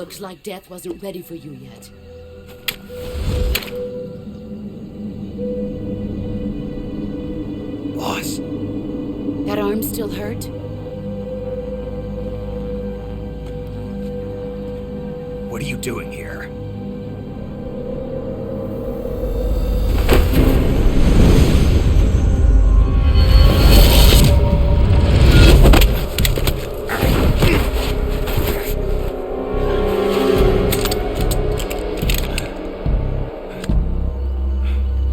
Looks like death wasn't ready for you yet. Boss. That arm still hurt? What are you doing here?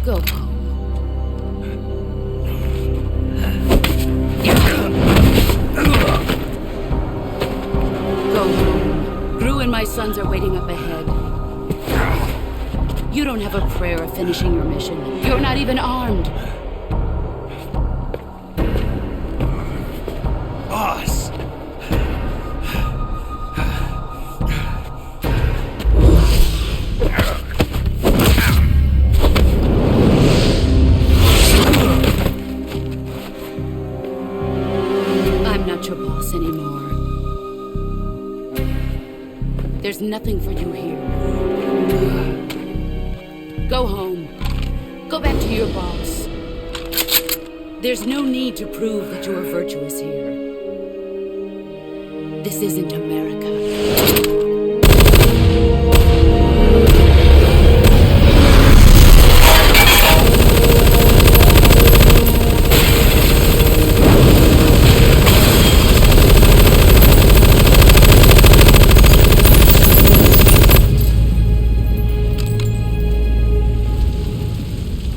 Go. My sons are waiting up ahead. You don't have a prayer of finishing your mission. You're not even armed. Boss! I'm not your boss anymore. There's nothing for you here. Go home. Go back to your boss. There's no need to prove that you are virtuous here. This isn't America.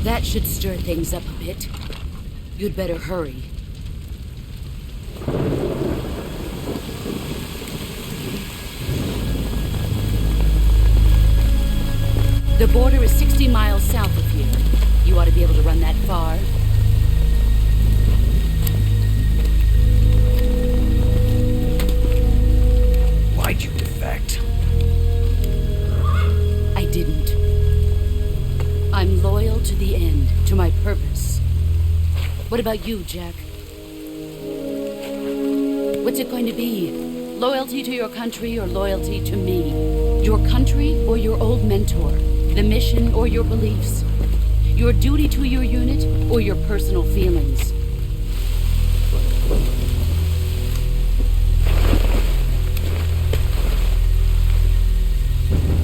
That should stir things up a bit. You'd better hurry. The border is 60 miles south of here. You ought to be able to run that far. Why'd you defect? I didn't. I'm loyal to the end, to my purpose. What about you, Jack? What's it going to be? Loyalty to your country or loyalty to me? Your country or your old mentor? The mission or your beliefs? Your duty to your unit or your personal feelings?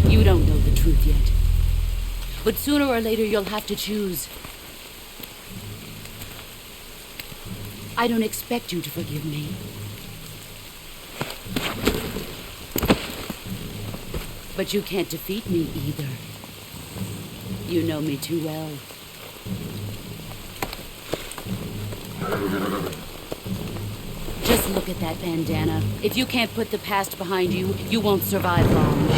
You don't know the truth yet. But sooner or later, you'll have to choose. I don't expect you to forgive me. But you can't defeat me either. You know me too well. Just look at that bandana. If you can't put the past behind you, you won't survive long.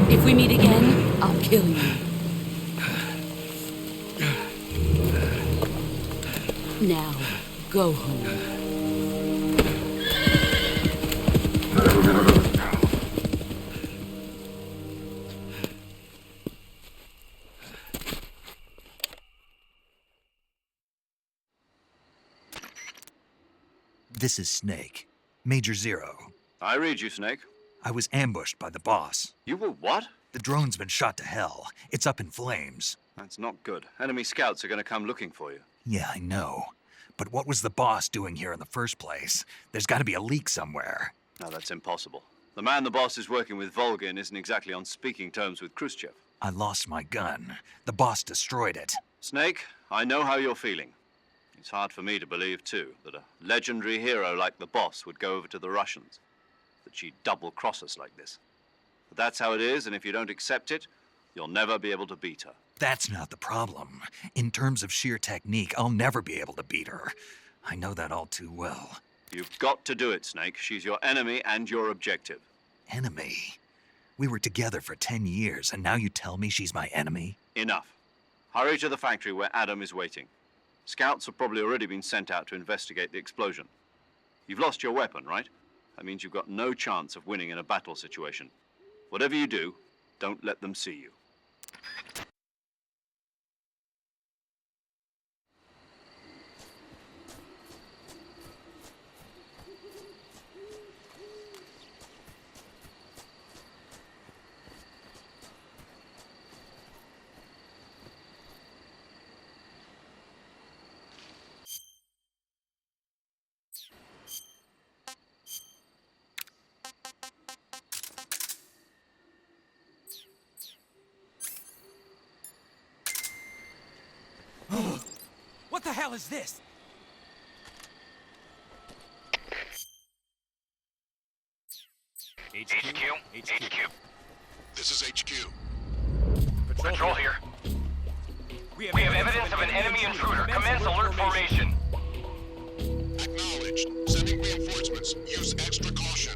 If we meet again, I'll kill you. Now, go home. This is Snake. Major Zero. I read you, Snake. I was ambushed by the boss. You were what? The drone's been shot to hell. It's up in flames. That's not good. Enemy scouts are going to come looking for you. Yeah, I know. But what was the boss doing here in the first place? There's got to be a leak somewhere. No, that's impossible. The man the boss is working with, Volgin, isn't exactly on speaking terms with Khrushchev. I lost my gun. The boss destroyed it. Snake, I know how you're feeling. It's hard for me to believe, too, that a legendary hero like the boss would go over to the Russians. That she'd double-cross us like this. But that's how it is, and if you don't accept it, you'll never be able to beat her. That's not the problem. In terms of sheer technique, I'll never be able to beat her. I know that all too well. You've got to do it, Snake. She's your enemy and your objective. Enemy? We were together for 10 years, and now you tell me she's my enemy? Enough. Hurry to the factory where Adam is waiting. Scouts have probably already been sent out to investigate the explosion. You've lost your weapon, right? That means you've got no chance of winning in a battle situation. Whatever you do, don't let them see you. What the hell is this? HQ. This is HQ. Patrol here. We have evidence of an enemy intruder. Commence alert formation. Acknowledged. Sending reinforcements. Use extra caution.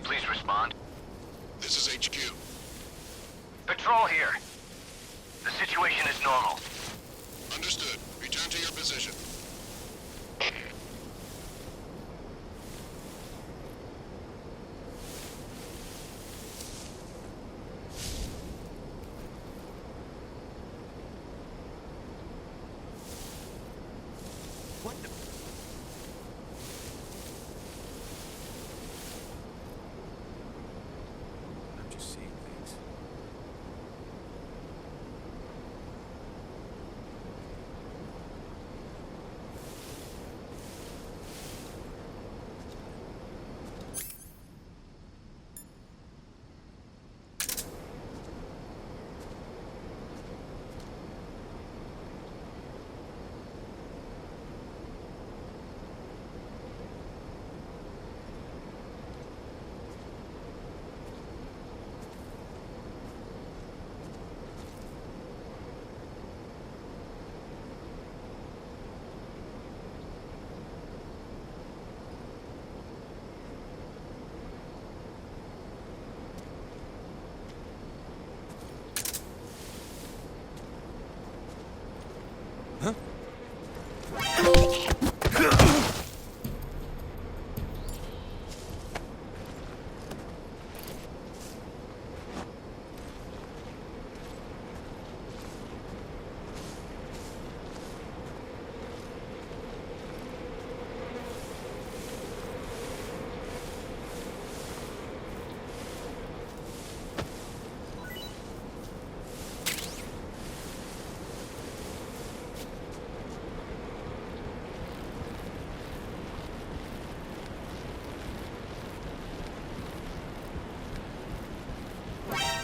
Please respond. This is HQ. Patrol here. The situation is normal. Understood. Return to your position. What the... I'm just seeing things.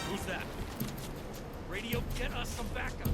Who's that? Radio, get us some backup.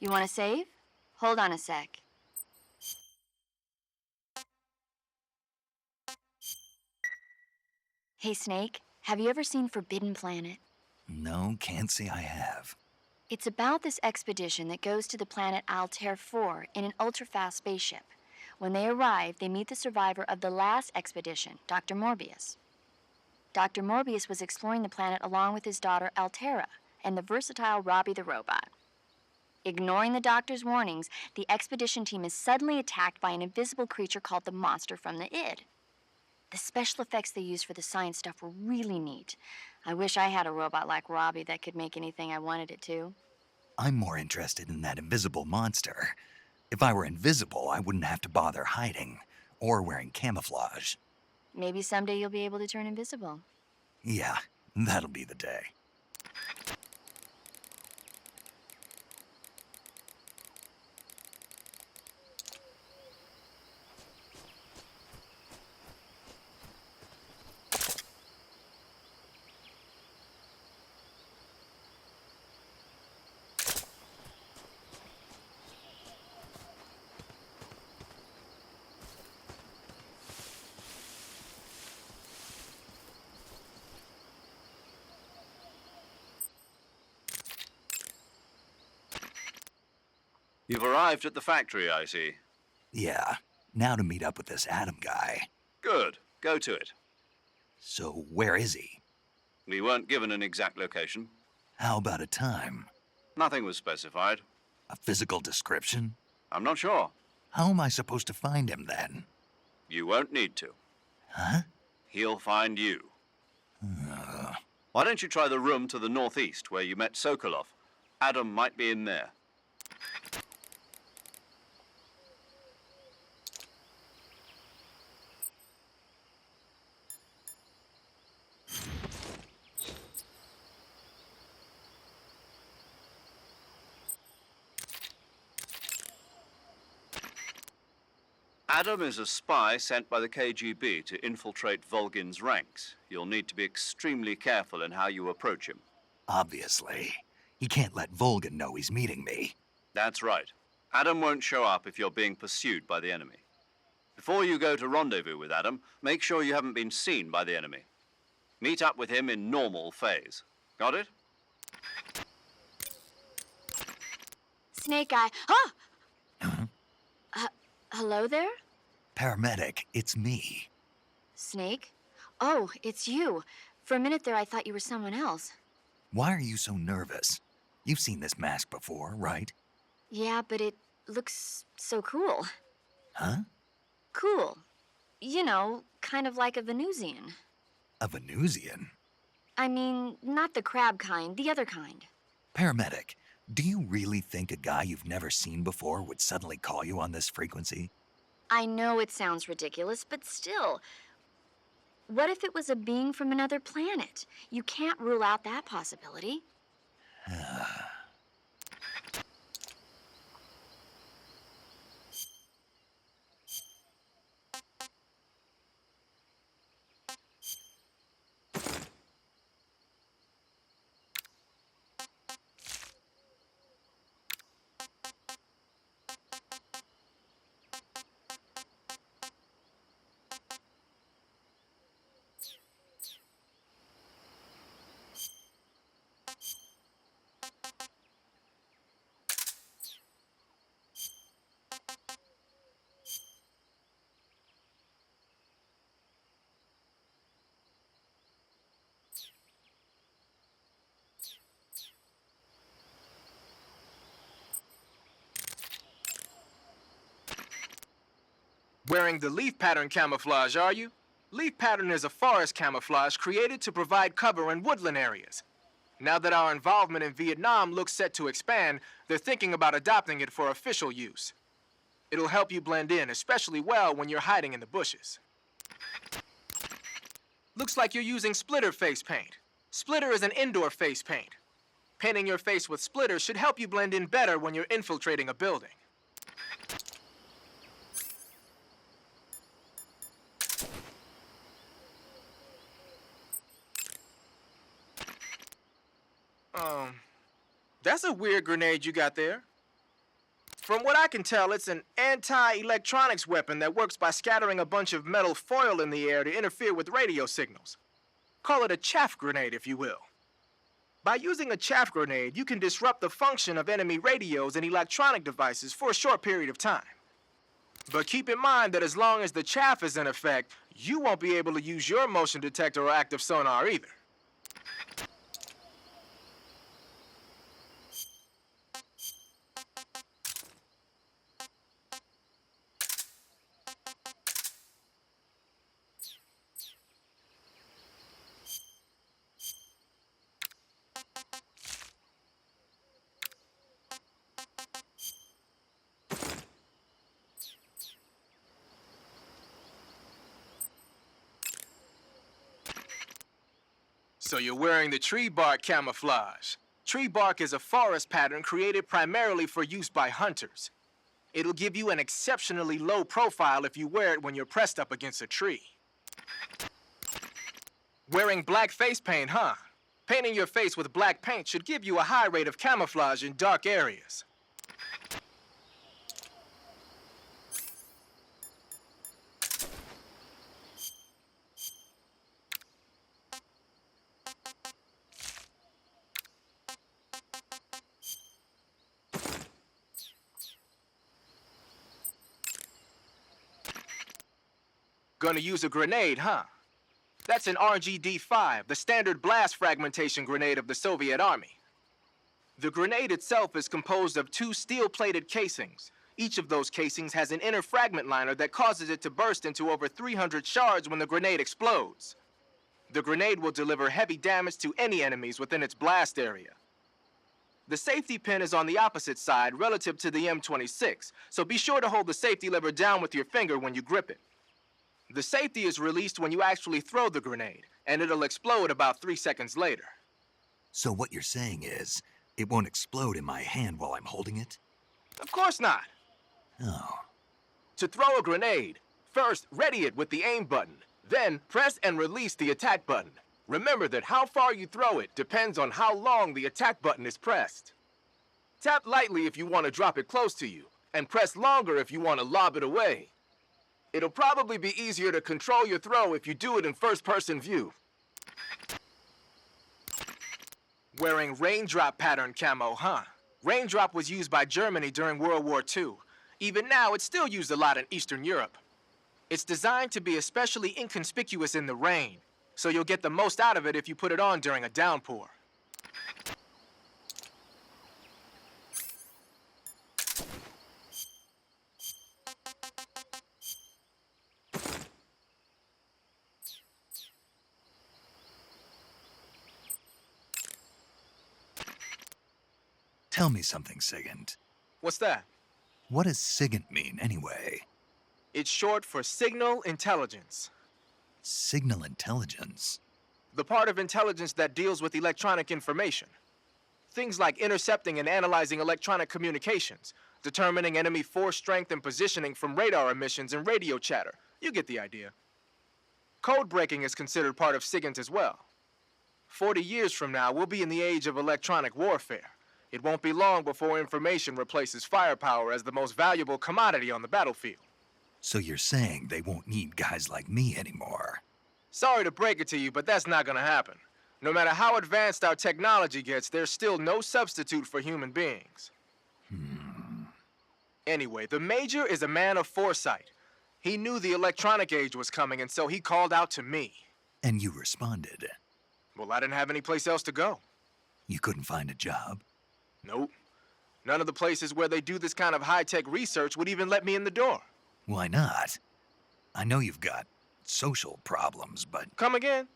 You want to save? Hold on a sec. Hey, Snake, have you ever seen Forbidden Planet? No, can't say I have. It's about this expedition that goes to the planet Altair 4 in an ultra-fast spaceship. When they arrive, they meet the survivor of the last expedition, Dr. Morbius. Dr. Morbius was exploring the planet along with his daughter Altera and the versatile Robbie the robot. Ignoring the doctor's warnings, the expedition team is suddenly attacked by an invisible creature called the Monster from the id. The special effects they used for the science stuff were really neat. I wish I had a robot like Robbie that could make anything I wanted it to. I'm more interested in that invisible monster. If I were invisible, I wouldn't have to bother hiding or wearing camouflage. Maybe someday you'll be able to turn invisible. Yeah, that'll be the day. You've arrived at the factory, I see. Yeah, now to meet up with this Adam guy. Good. Go to it. So where is he? We weren't given an exact location. How about a time? Nothing was specified. A physical description? I'm not sure. How am I supposed to find him then? You won't need to. Huh? He'll find you. Why don't you try the room to the northeast where you met Sokolov? Adam might be in there. Adam is a spy sent by the KGB to infiltrate Volgin's ranks. You'll need to be extremely careful in how you approach him. Obviously. He can't let Volgin know he's meeting me. That's right. Adam won't show up if you're being pursued by the enemy. Before you go to rendezvous with Adam, make sure you haven't been seen by the enemy. Meet up with him in normal phase. Got it? Snake Eye. Ah! Hello there? Paramedic, it's me. Snake? Oh, it's you. For a minute there, I thought you were someone else. Why are you so nervous? You've seen this mask before, right? Yeah, but it looks so cool. Huh? Cool. You know, kind of like a Venusian. A Venusian? I mean, not the crab kind, the other kind. Paramedic, do you really think a guy you've never seen before would suddenly call you on this frequency? I know it sounds ridiculous, but still. What if it was a being from another planet? You can't rule out that possibility. Wearing the leaf pattern camouflage, are you? Leaf pattern is a forest camouflage created to provide cover in woodland areas. Now that our involvement in Vietnam looks set to expand, they're thinking about adopting it for official use. It'll help you blend in, especially well when you're hiding in the bushes. Looks like you're using splitter face paint. Splitter is an indoor face paint. Painting your face with splitter should help you blend in better when you're infiltrating a building. That's a weird grenade you got there. From what I can tell, it's an anti-electronics weapon that works by scattering a bunch of metal foil in the air to interfere with radio signals. Call it a chaff grenade, if you will. By using a chaff grenade, you can disrupt the function of enemy radios and electronic devices for a short period of time. But keep in mind that as long as the chaff is in effect, you won't be able to use your motion detector or active sonar either. So you're wearing the tree bark camouflage. Tree bark is a forest pattern created primarily for use by hunters. It'll give you an exceptionally low profile if you wear it when you're pressed up against a tree. Wearing black face paint, huh? Painting your face with black paint should give you a high rate of camouflage in dark areas. Gonna use a grenade, huh? That's an RGD-5, the standard blast fragmentation grenade of the Soviet Army. The grenade itself is composed of 2 steel-plated casings. Each of those casings has an inner fragment liner that causes it to burst into over 300 shards when the grenade explodes. The grenade will deliver heavy damage to any enemies within its blast area. The safety pin is on the opposite side relative to the M26, so be sure to hold the safety lever down with your finger when you grip it. The safety is released when you actually throw the grenade, and it'll explode about 3 seconds later. So what you're saying is, it won't explode in my hand while I'm holding it? Of course not. Oh. To throw a grenade, first ready it with the aim button, then press and release the attack button. Remember that how far you throw it depends on how long the attack button is pressed. Tap lightly if you want to drop it close to you, and press longer if you want to lob it away. It'll probably be easier to control your throw if you do it in first-person view. Wearing raindrop pattern camo, huh? Raindrop was used by Germany during World War II. Even now, it's still used a lot in Eastern Europe. It's designed to be especially inconspicuous in the rain, so you'll get the most out of it if you put it on during a downpour. Tell me something, SIGINT. What's that? What does SIGINT mean, anyway? It's short for Signal Intelligence. Signal intelligence? The part of intelligence that deals with electronic information. Things like intercepting and analyzing electronic communications, determining enemy force strength and positioning from radar emissions and radio chatter. You get the idea. Code breaking is considered part of SIGINT as well. 40 years from now, we'll be in the age of electronic warfare. It won't be long before information replaces firepower as the most valuable commodity on the battlefield. So you're saying they won't need guys like me anymore? Sorry to break it to you, but that's not gonna happen. No matter how advanced our technology gets, there's still no substitute for human beings. Anyway, the Major is a man of foresight. He knew the electronic age was coming, and so he called out to me. And you responded? Well, I didn't have any place else to go. You couldn't find a job? Nope. None of the places where they do this kind of high-tech research would even let me in the door. Why not? I know you've got social problems, but... Come again?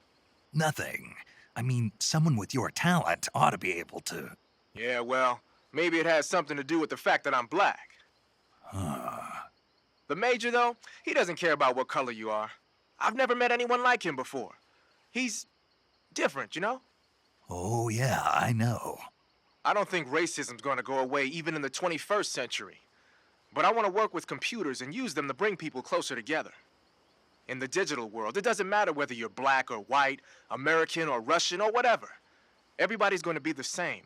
Nothing. I mean, someone with your talent ought to be able to... Yeah, well, maybe it has something to do with the fact that I'm black. The Major, though, he doesn't care about what color you are. I've never met anyone like him before. He's different, you know? Oh, yeah, I know. I don't think racism's going to go away even in the 21st century. But I want to work with computers and use them to bring people closer together. In the digital world, it doesn't matter whether you're black or white, American or Russian or whatever. Everybody's going to be the same.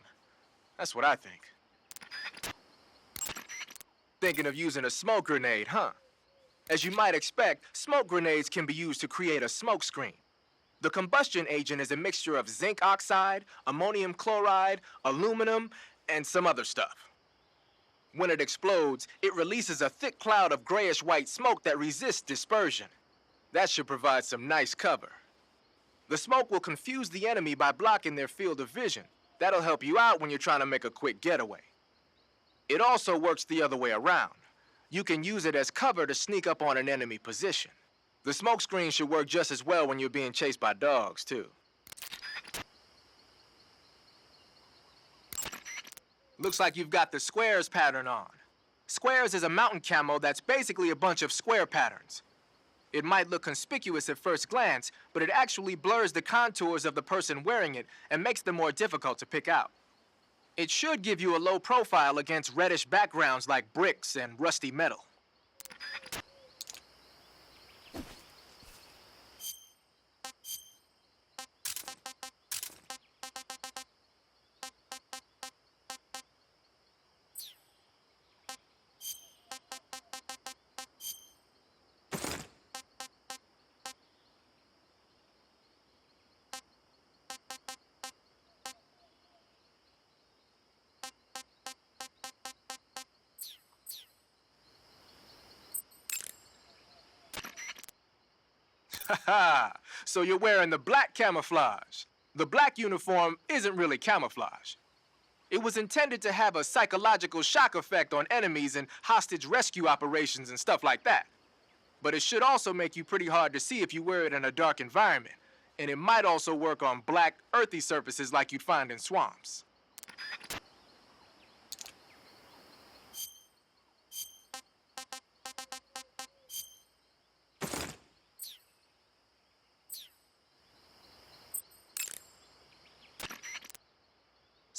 That's what I think. Thinking of using a smoke grenade, huh? As you might expect, smoke grenades can be used to create a smoke screen. The combustion agent is a mixture of zinc oxide, ammonium chloride, aluminum, and some other stuff. When it explodes, it releases a thick cloud of grayish-white smoke that resists dispersion. That should provide some nice cover. The smoke will confuse the enemy by blocking their field of vision. That'll help you out when you're trying to make a quick getaway. It also works the other way around. You can use it as cover to sneak up on an enemy position. The smoke screen should work just as well when you're being chased by dogs, too. Looks like you've got the squares pattern on. Squares is a mountain camo that's basically a bunch of square patterns. It might look conspicuous at first glance, but it actually blurs the contours of the person wearing it and makes them more difficult to pick out. It should give you a low profile against reddish backgrounds like bricks and rusty metal. Haha, so you're wearing the black camouflage. The black uniform isn't really camouflage. It was intended to have a psychological shock effect on enemies in hostage rescue operations and stuff like that. But it should also make you pretty hard to see if you wear it in a dark environment. And it might also work on black, earthy surfaces like you'd find in swamps.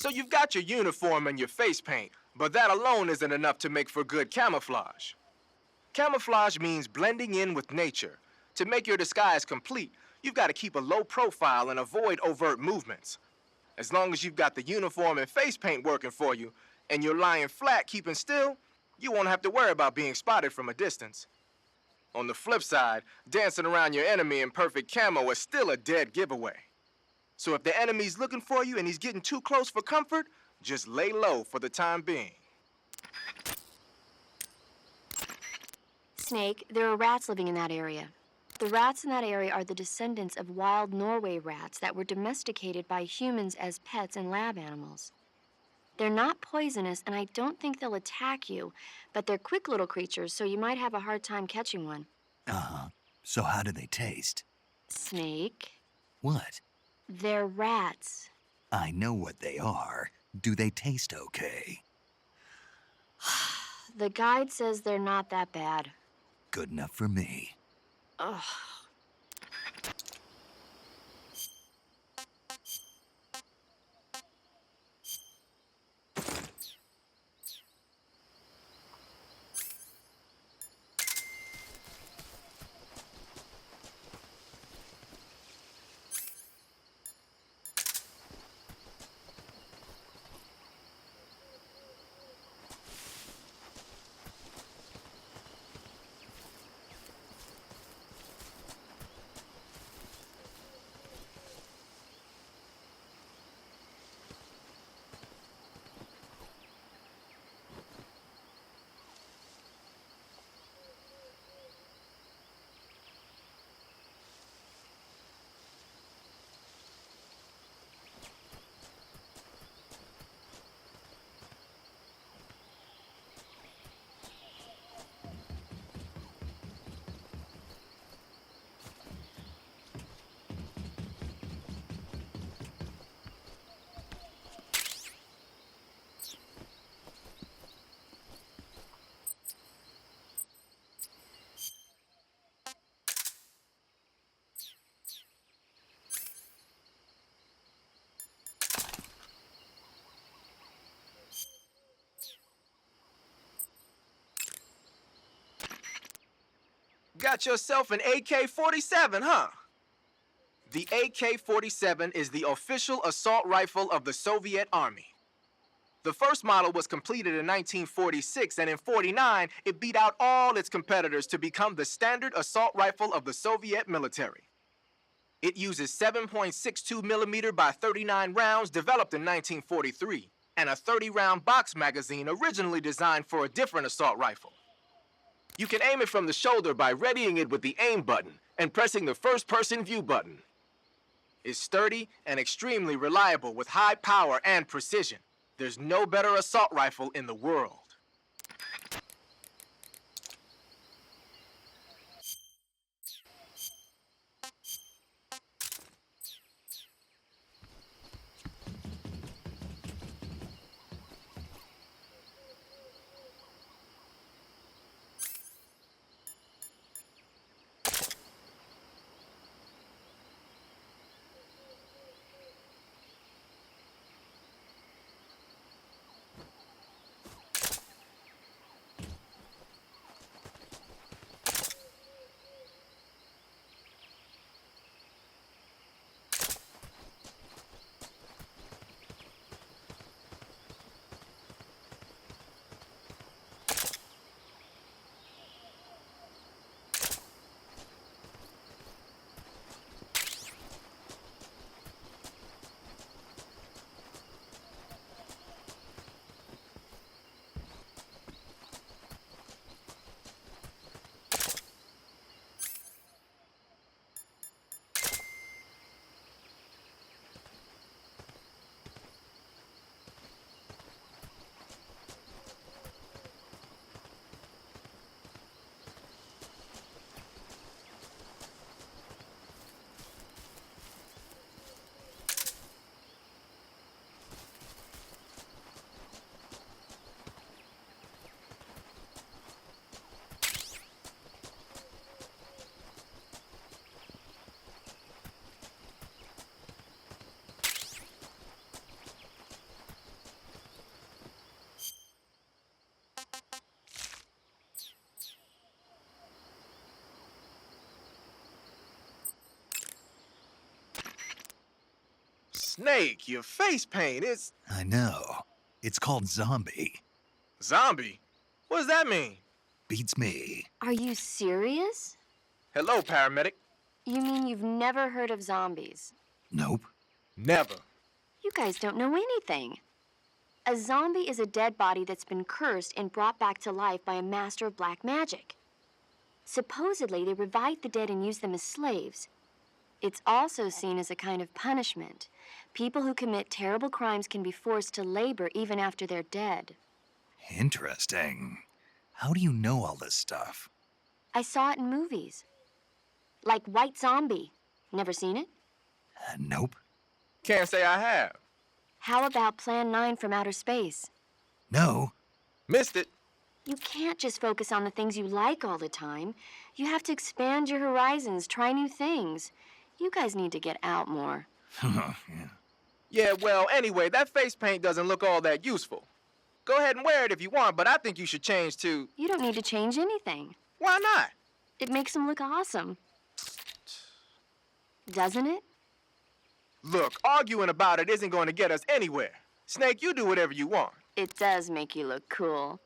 So you've got your uniform and your face paint, but that alone isn't enough to make for good camouflage. Camouflage means blending in with nature. To make your disguise complete, you've got to keep a low profile and avoid overt movements. As long as you've got the uniform and face paint working for you, and you're lying flat keeping still, you won't have to worry about being spotted from a distance. On the flip side, dancing around your enemy in perfect camo is still a dead giveaway. So if the enemy's looking for you and he's getting too close for comfort, just lay low for the time being. Snake, there are rats living in that area. The rats in that area are the descendants of wild Norway rats that were domesticated by humans as pets and lab animals. They're not poisonous, and I don't think they'll attack you, but they're quick little creatures, so you might have a hard time catching one. Uh-huh. So how do they taste? Snake? What? They're rats. I know what they are. Do they taste okay? The guide says they're not that bad. Good enough for me. Ugh. Got yourself an AK-47, huh? The AK-47 is the official assault rifle of the Soviet Army. The first model was completed in 1946, and in 49, it beat out all its competitors to become the standard assault rifle of the Soviet military. It uses 7.62 millimeter by 39 rounds developed in 1943, and a 30-round box magazine originally designed for a different assault rifle. You can aim it from the shoulder by readying it with the aim button and pressing the first-person view button. It's sturdy and extremely reliable with high power and precision. There's no better assault rifle in the world. Snake, your face paint is... I know. It's called zombie. Zombie? What does that mean? Beats me. Are you serious? Hello, paramedic. You mean you've never heard of zombies? Nope. Never. You guys don't know anything. A zombie is a dead body that's been cursed and brought back to life by a master of black magic. Supposedly, they revive the dead and use them as slaves. It's also seen as a kind of punishment. People who commit terrible crimes can be forced to labor even after they're dead. Interesting. How do you know all this stuff? I saw it in movies. Like White Zombie. Never seen it? Nope. Can't say I have. How about Plan 9 from Outer Space? No. Missed it. You can't just focus on the things you like all the time. You have to expand your horizons, try new things. You guys need to get out more. Yeah. Yeah, well, anyway, that face paint doesn't look all that useful. Go ahead and wear it if you want, but I think you should change to... You don't need to change anything. Why not? It makes them look awesome. Doesn't it? Look, arguing about it isn't going to get us anywhere. Snake, you do whatever you want. It does make you look cool.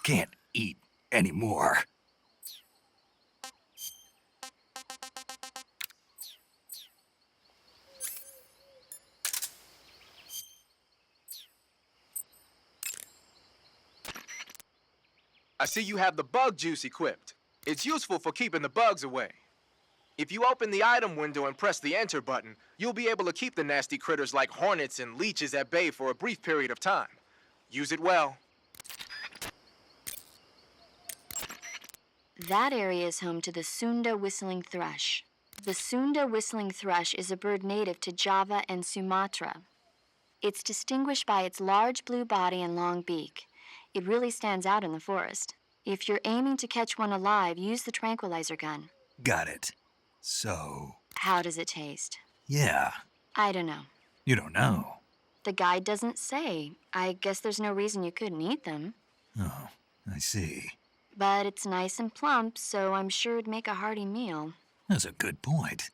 Can't eat anymore. I see you have the bug juice equipped. It's useful for keeping the bugs away. If you open the item window and press the enter button, you'll be able to keep the nasty critters like hornets and leeches at bay for a brief period of time. Use it well. That area is home to the Sunda whistling thrush. The Sunda whistling thrush is a bird native to Java and Sumatra. It's distinguished by its large blue body and long beak. It really stands out in the forest. If you're aiming to catch one alive, use the tranquilizer gun. Got it. So... How does it taste? yeah. I don't know. You don't know. The guide doesn't say. I guess there's no reason you couldn't eat them. Oh, I see. But it's nice and plump, so I'm sure it'd make a hearty meal. That's a good point.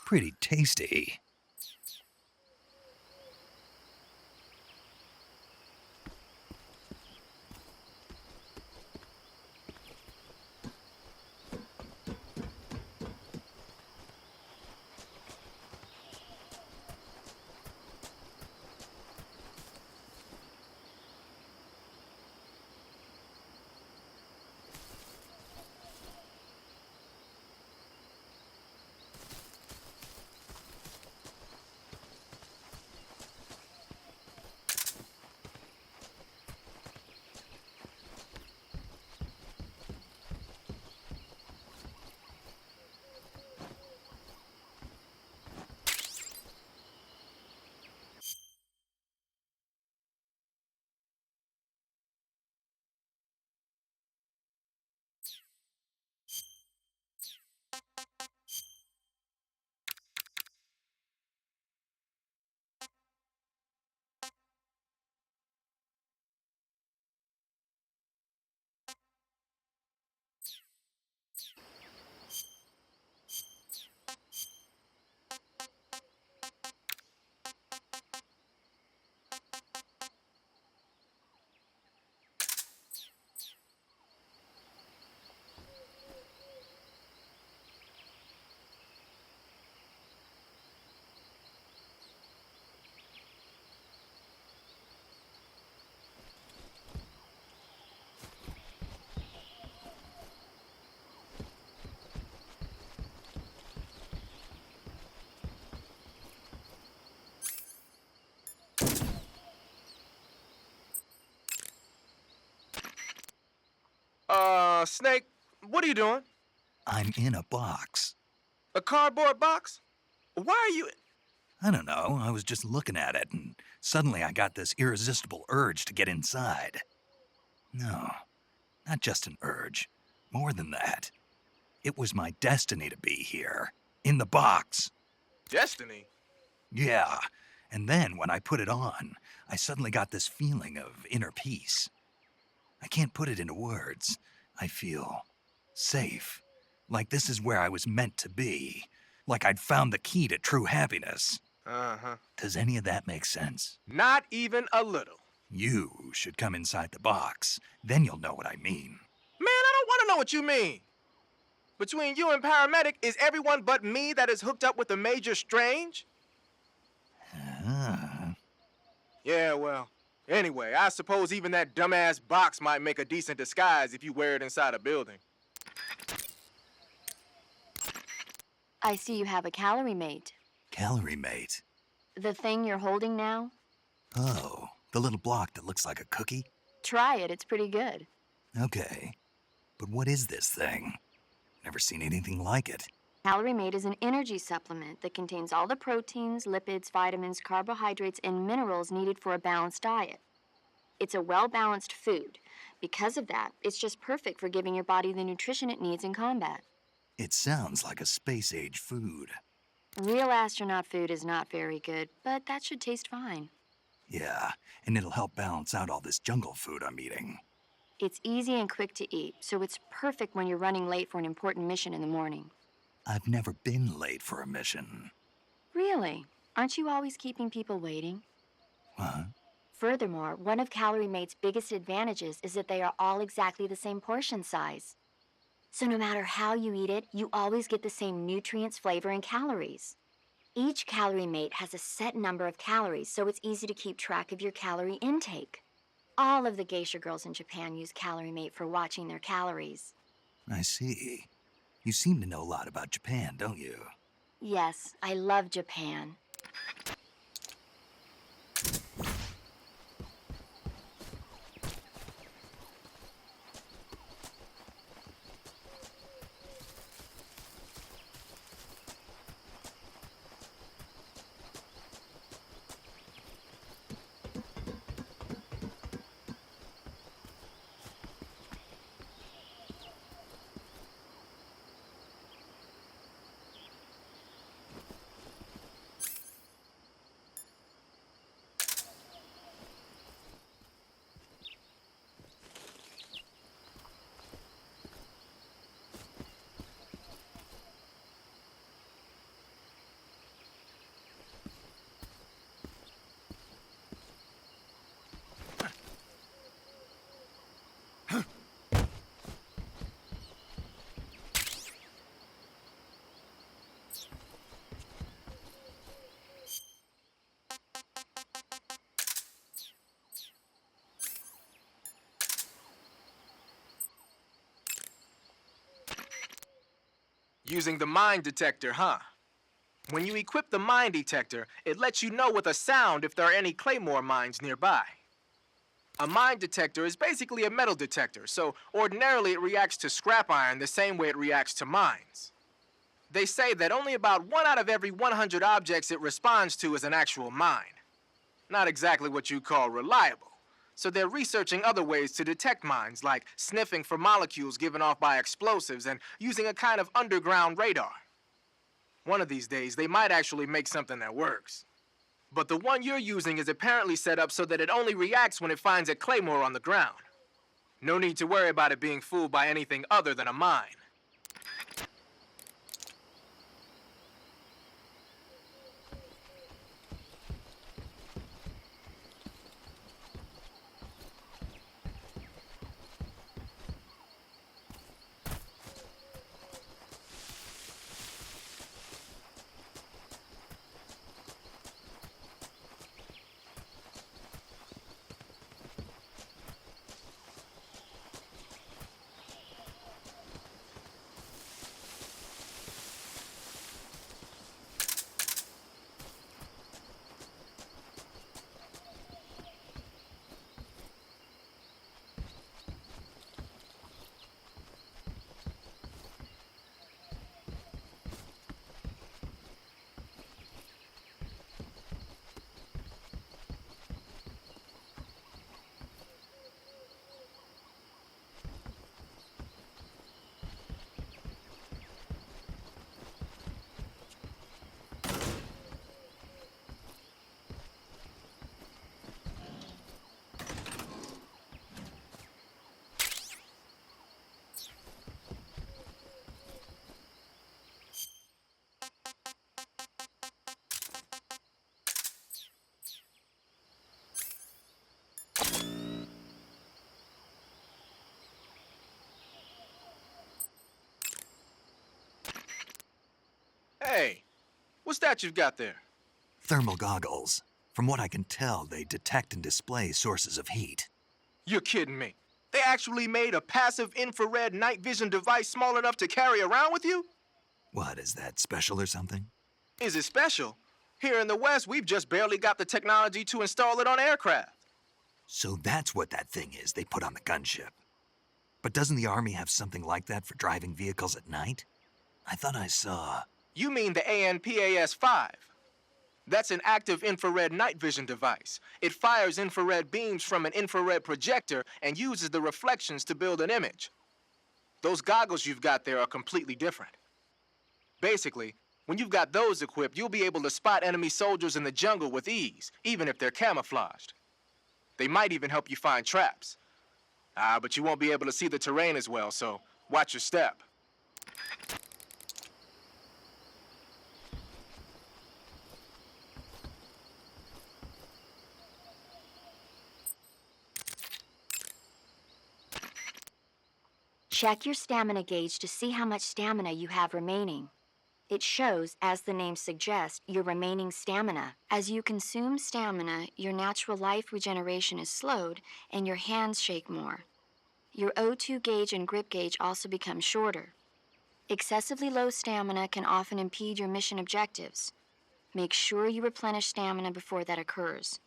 Pretty tasty. Snake, what are you doing? I'm in a box. A cardboard box? Why are you... I don't know, I was just looking at it, and suddenly I got this irresistible urge to get inside. No, not just an urge. More than that. It was my destiny to be here. In the box. Destiny? Yeah, and then when I put it on, I suddenly got this feeling of inner peace. I can't put it into words. I feel safe. Like this is where I was meant to be. Like I'd found the key to true happiness. Uh-huh. Does any of that make sense? Not even a little. You should come inside the box. Then you'll know what I mean. Man, I don't want to know what you mean. Between you and Paramedic, is everyone but me that is hooked up with a Major Strange? Yeah, well, anyway, I suppose even that dumbass box might make a decent disguise if you wear it inside a building. I see you have a calorie mate. Calorie mate? The thing you're holding now? Oh, the little block that looks like a cookie? Try it, it's pretty good. Okay. But what is this thing? Never seen anything like it. Calorie Mate is an energy supplement that contains all the proteins, lipids, vitamins, carbohydrates, and minerals needed for a balanced diet. It's a well-balanced food. Because of that, it's just perfect for giving your body the nutrition it needs in combat. It sounds like a space-age food. Real astronaut food is not very good, but that should taste fine. Yeah, and it'll help balance out all this jungle food I'm eating. It's easy and quick to eat, so it's perfect when you're running late for an important mission in the morning. I've never been late for a mission. Really? Aren't you always keeping people waiting? What? Furthermore, one of Calorie Mate's biggest advantages is that they are all exactly the same portion size. So no matter how you eat it, you always get the same nutrients, flavor, and calories. Each Calorie Mate has a set number of calories, so it's easy to keep track of your calorie intake. All of the geisha girls in Japan use Calorie Mate for watching their calories. I see. You seem to know a lot about Japan, don't you? Yes, I love Japan. Using the mine detector, huh? When you equip the mine detector, it lets you know with a sound if there are any claymore mines nearby. A mine detector is basically a metal detector, so ordinarily it reacts to scrap iron the same way it reacts to mines. They say that only about 1 out of every 100 objects it responds to is an actual mine. Not exactly what you call reliable. So they're researching other ways to detect mines, like sniffing for molecules given off by explosives and using a kind of underground radar. One of these days, they might actually make something that works. But the one you're using is apparently set up so that it only reacts when it finds a claymore on the ground. No need to worry about it being fooled by anything other than a mine. What's that you've got there? Thermal goggles. From what I can tell, they detect and display sources of heat. You're kidding me. They actually made a passive infrared night vision device small enough to carry around with you? What, is that special or something? Is it special? Here in the West, we've just barely got the technology to install it on aircraft. So that's what that thing is they put on the gunship. But doesn't the Army have something like that for driving vehicles at night? I thought I saw... You mean the ANPAS-5? That's an active infrared night vision device. It fires infrared beams from an infrared projector and uses the reflections to build an image. Those goggles you've got there are completely different. Basically, when you've got those equipped, you'll be able to spot enemy soldiers in the jungle with ease, even if they're camouflaged. They might even help you find traps. But you won't be able to see the terrain as well, so watch your step. Check your stamina gauge to see how much stamina you have remaining. It shows, as the name suggests, your remaining stamina. As you consume stamina, your natural life regeneration is slowed and your hands shake more. Your O2 gauge and grip gauge also become shorter. Excessively low stamina can often impede your mission objectives. Make sure you replenish stamina before that occurs.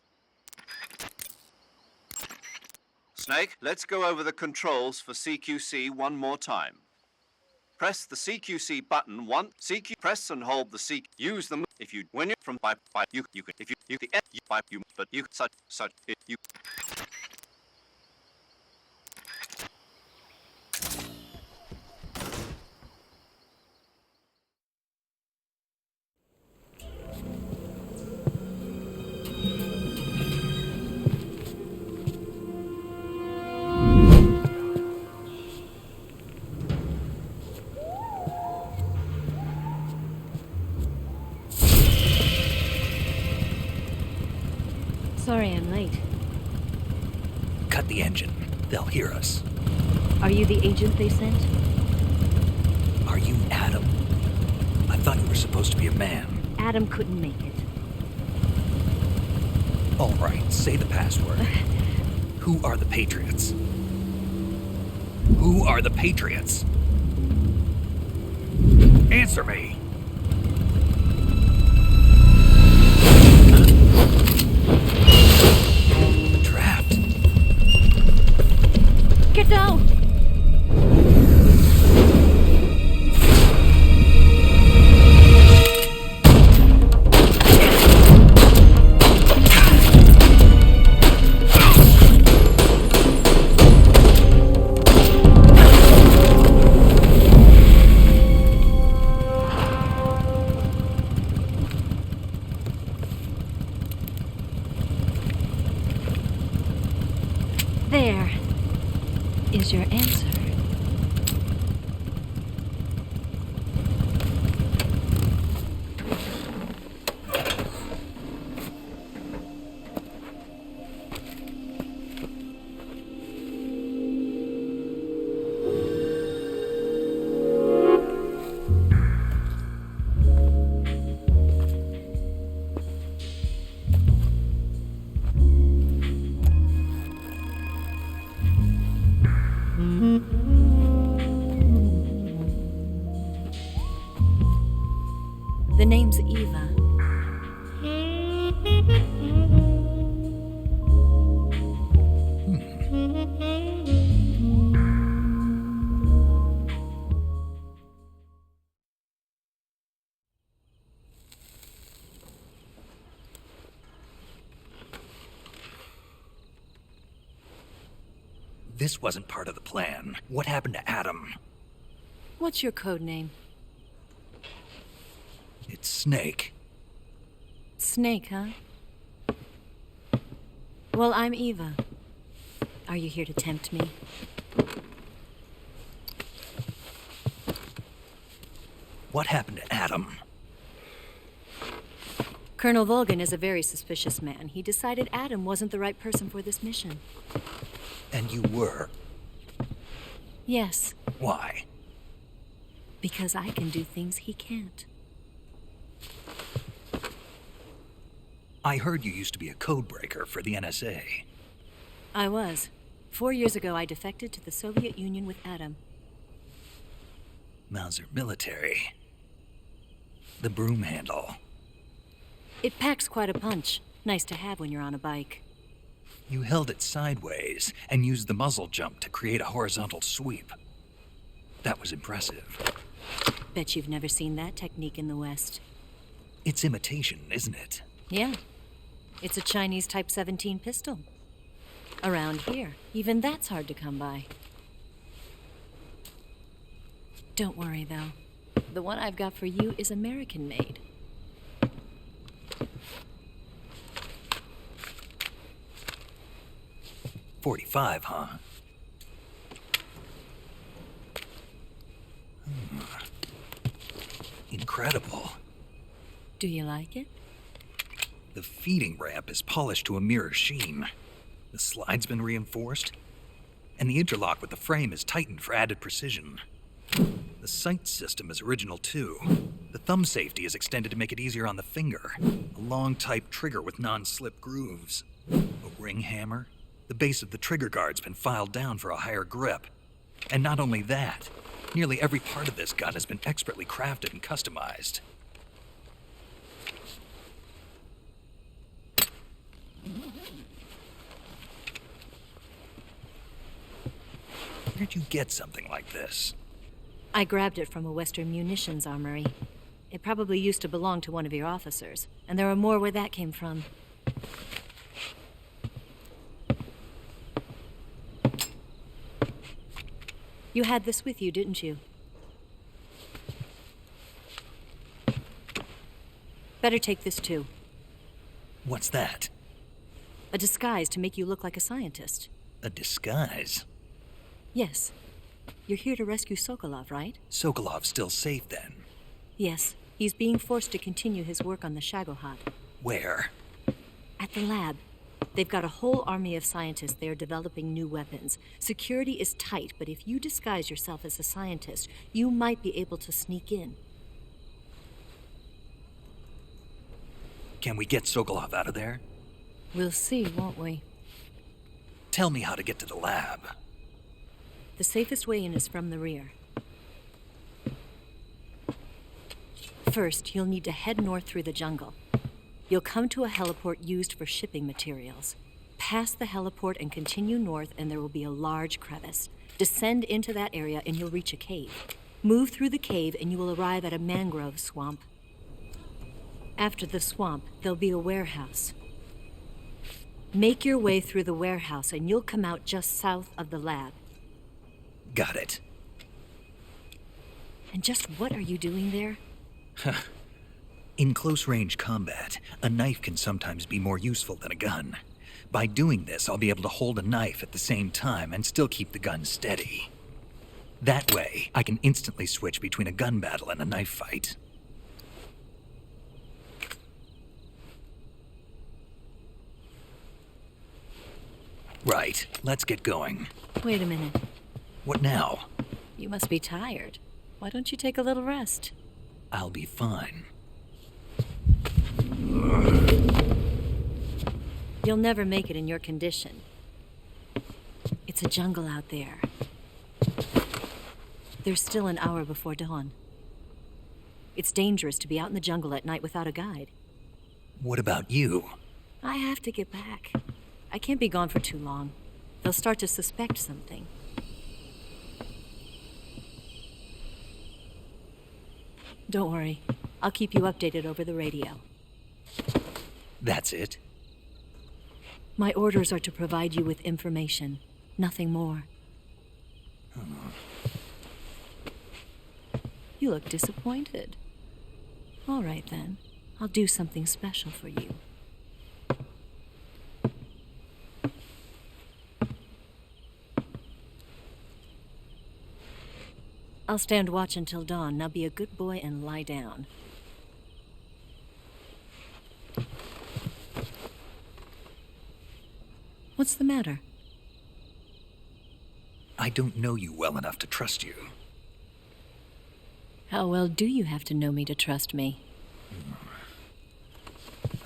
Snake, let's go over the controls for CQC one more time. Press the CQC button once. Press and hold the CQ. Use them if you when you're from by you can if you the by you but you such if you. Sorry I'm late. Cut the engine. They'll hear us. Are you the agent they sent? Are you Adam? I thought you were supposed to be a man. Adam couldn't make it. All right, say the password. Who are the Patriots? Who are the Patriots? Answer me! Trapped. Get down! There is your answer. The name's Eva. This wasn't part of the plan. What happened to Adam? What's your code name? It's Snake. Snake, huh? Well, I'm Eva. Are you here to tempt me? What happened to Adam? Colonel Volgin is a very suspicious man. He decided Adam wasn't the right person for this mission. And you were? Yes, Why? because I can do things he can't. I heard you used to be a codebreaker for the NSA. I was. 4 years ago, I defected to the Soviet Union with Adam. Mauser military. The broom handle. It packs quite a punch. Nice to have when you're on a bike. You held it sideways and used the muzzle jump to create a horizontal sweep. That was impressive. Bet you've never seen that technique in the West. It's imitation, isn't it? Yeah. It's a Chinese Type 17 pistol. Around here, even that's hard to come by. Don't worry, though. The one I've got for you is American-made. .45, huh? Incredible. Do you like it? The feeding ramp is polished to a mirror sheen. The slide's been reinforced, and the interlock with the frame is tightened for added precision. The sight system is original too. The thumb safety is extended to make it easier on the finger. A long type trigger with non-slip grooves. A ring hammer. The base of the trigger guard's been filed down for a higher grip. And not only that, nearly every part of this gun has been expertly crafted and customized. Where'd you get something like this? I grabbed it from a Western munitions armory. It probably used to belong to one of your officers, and there are more where that came from. You had this with you, didn't you? Better take this too. What's that? A disguise to make you look like a scientist. A disguise? Yes. You're here to rescue Sokolov, right? Sokolov's still safe then? Yes. He's being forced to continue his work on the Shagohod. Where? At the lab. They've got a whole army of scientists there developing new weapons. Security is tight, but if you disguise yourself as a scientist, you might be able to sneak in. Can we get Sokolov out of there? We'll see, won't we? Tell me how to get to the lab. The safest way in is from the rear. First, you'll need to head north through the jungle. You'll come to a heliport used for shipping materials. Pass the heliport and continue north, and there will be a large crevice. Descend into that area, and you'll reach a cave. Move through the cave, and you will arrive at a mangrove swamp. After the swamp, there'll be a warehouse. Make your way through the warehouse, and you'll come out just south of the lab. Got it. And just what are you doing there? In close-range combat, a knife can sometimes be more useful than a gun. By doing this, I'll be able to hold a knife at the same time and still keep the gun steady. That way, I can instantly switch between a gun battle and a knife fight. Right, let's get going. Wait a minute. What now? You must be tired. Why don't you take a little rest? I'll be fine. You'll never make it in your condition. It's a jungle out there. There's still an hour before dawn. It's dangerous to be out in the jungle at night without a guide. What about you? I have to get back. I can't be gone for too long. They'll start to suspect something. Don't worry. I'll keep you updated over the radio. That's it? My orders are to provide you with information. Nothing more. You look disappointed. All right, then. I'll do something special for you. I'll stand watch until dawn. Now be a good boy and lie down. What's the matter? I don't know you well enough to trust you. How well do you have to know me to trust me?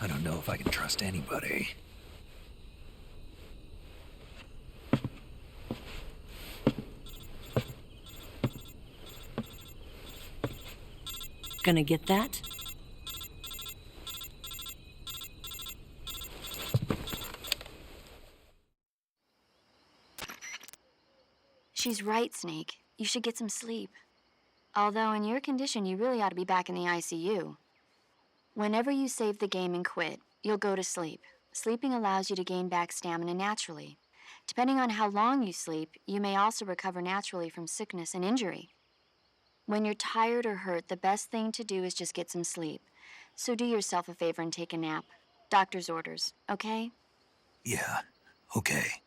I don't know if I can trust anybody. Gonna get that? She's right, Snake. You should get some sleep. Although in your condition, you really ought to be back in the ICU. Whenever you save the game and quit, you'll go to sleep. Sleeping allows you to gain back stamina naturally. Depending on how long you sleep, you may also recover naturally from sickness and injury. When you're tired or hurt, the best thing to do is just get some sleep. So do yourself a favor and take a nap. Doctor's orders, okay? Yeah, okay.